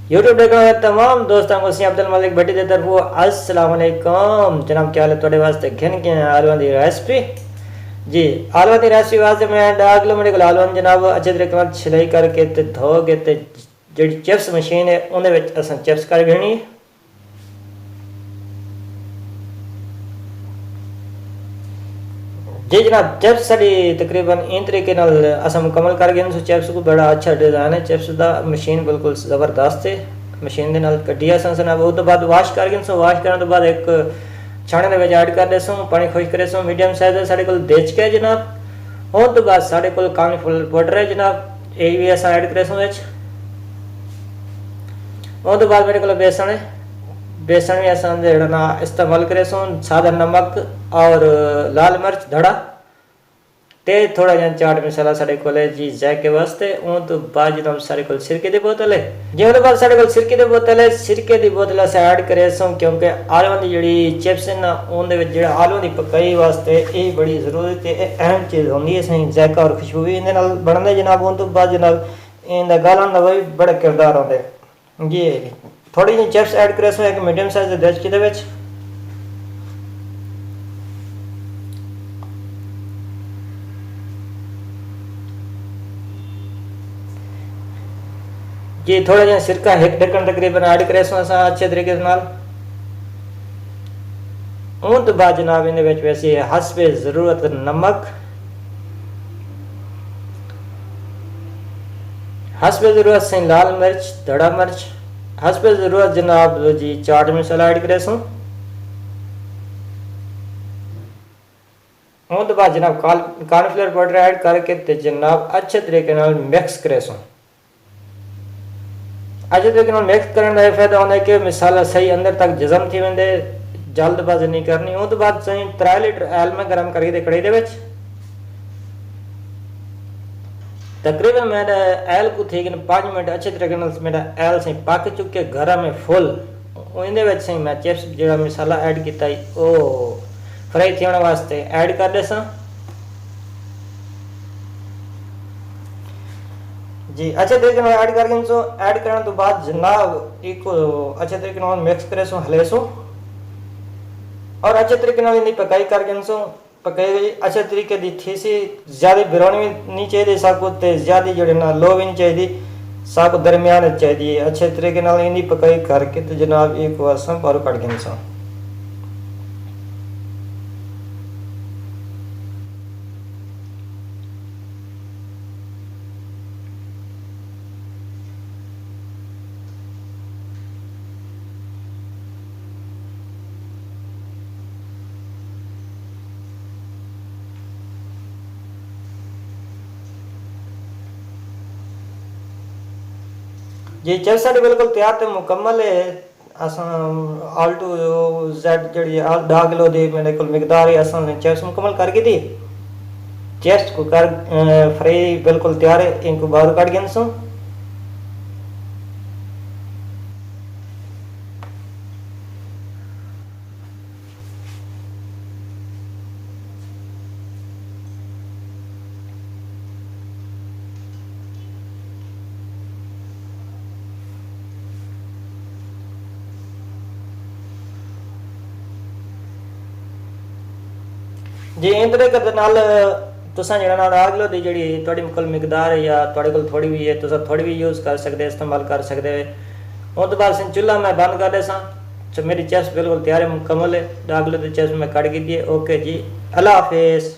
YouTube देखने वाले तमाम दोस्तों को सी अब्दुल मलिक भट्टी की तरफ अस्सलाम वालेकुम जनाब। क्या हाल है थोड़े वास्ते घिन के आलू की रेसिपी जी। आलू की रेसिपी वास्ते मैं 10 किलो मेरे को आलू जनाब अच्छे तरीके नाल छिलाई करके ते धो के ते जी चिप्स मशीन है उन्हें अस चिप्स कर घेनी जी जनाब। चिप्स साड़ी तकरीबन इन तरीके नाल अस मुकम्मल कर गए। चिप्स को बड़ा अच्छा डिजाइन है चिप्स का, मशीन बिल्कुल जबरदस्त है। मशीन के नाल कड्डी अस जनाब उस तो बाद वाश कर गए। वाश करने तो बाद एक छाने के ऐड कर देसो, पानी खुश करे सो। मीडियम साइज है साढ़े को देच के जनाब। उस तो बाद साढ़े को कॉर्नफ्लोर पाउडर है जनाब, ये भी अस ऐड करे सो। उस तो बाद मेरे को बेसन है, बेसन भी अस ना इस्तेमाल करे सो। सादा नमक और लाल मिर्च धड़ा ते थोड़ा जहा चाट मसाला साढ़े को जी जायके वास्ते। उस तो बाद जनाब साढ़े को सिरके की बोतल है जी। उस बाद साढ़े को सिरके की बोतल है, सिरके की बोतल अस ऐड करे सो क्योंकि आलू की जी चिप्स है ना उन्हें जो आलू की पकाई वास्ते ये बड़ी जरूरत है, अहम चीज़ होंगी है। सही जायका और खुशबू भी इन्हें बनते जनाब। उस तो बाद जनाब इनका गालन का भी बड़ा किरदार आता है जी। थोड़ी जी चिप्स ऐड करे सो एक मीडियम साइज के देचकी दे विच जी। थोड़ा जहा सिरका एक ढक्कन तकरीबन ऐड करे सो असा अच्छे तरीके नाल। उस तो बाद जनाब इन वैसे हसबे जरूरत नमक, हसबे जरूरत से लाल मिर्च धड़ा मिर्च, हसबे जरूरत जनाब जी चाट मसाला ऐड करे सो। उस तो बाद जनाब कॉर्नफ्लोर पाउडर ऐड करके ते जनाब अच्छे तरीके नाल मिक्स करे सो। अच्छे तरीके नाल मिक्स करने का फायदा होता है कि मसाला सही अंदर तक जज़म थी वेंदे, जल्दबाजी नहीं करनी। उस तो बाद सही 3 लीटर ऑयल में गर्म करके कढ़ाई दे विच तकरीबन मेरा एल को थी 5 मिनट अच्छे तरीके मेरा एल से पक चुके घर में फुल। इन्हें से मैं चिप्स जो मसाला ऐड किया वो फ्राई थी वास्ते ऐड कर देसा जी। अच्छे तरीके ऐड कर सो। ऐड करने तो बाद जनाब एक अच्छे तरीके मिक्स करे सो, हले सो और अच्छे तरीके इन्हें पकाई कर सो। पकाई गई अच्छे तरीके दी थी सी, ज़्यादा बिरौनी भी नहीं चाहिए साकू ते ज़्यादा जो ना लो भी नहीं चाहिए, साकू दरमियान चाहिए। अच्छे तरीके इन्हें पकाई करके तो जनाब एक वासम पर कट गए सो। जी चिप्स साड़ी बिल्कुल तैयार तो मुकम्मल है। अस ऑल टू जेड जी 10 किलो की मेरे को मिकदार है, अस चिप्स मुकम्मल करके दी। चिप्स को कर फ्राई बिल्कुल तैयार है, इनको बाहर कट गए सो। जी इन तरीके तुसा जो 10 किलो की जी कोल मिकदार है या कोल थोड़ी भी है तुसा थोड़ी भी यूज़ कर सकते, इस्तेमाल कर सकते हो। उस तो बाद चूल्हा मैं बंद कर देसा। मेरी चिप्स बिल्कुल तैयार है, मुकम्मल है। 10 किलो की चिप्स मैं कट की दी। ओके जी, अल्लाह हाफिज़।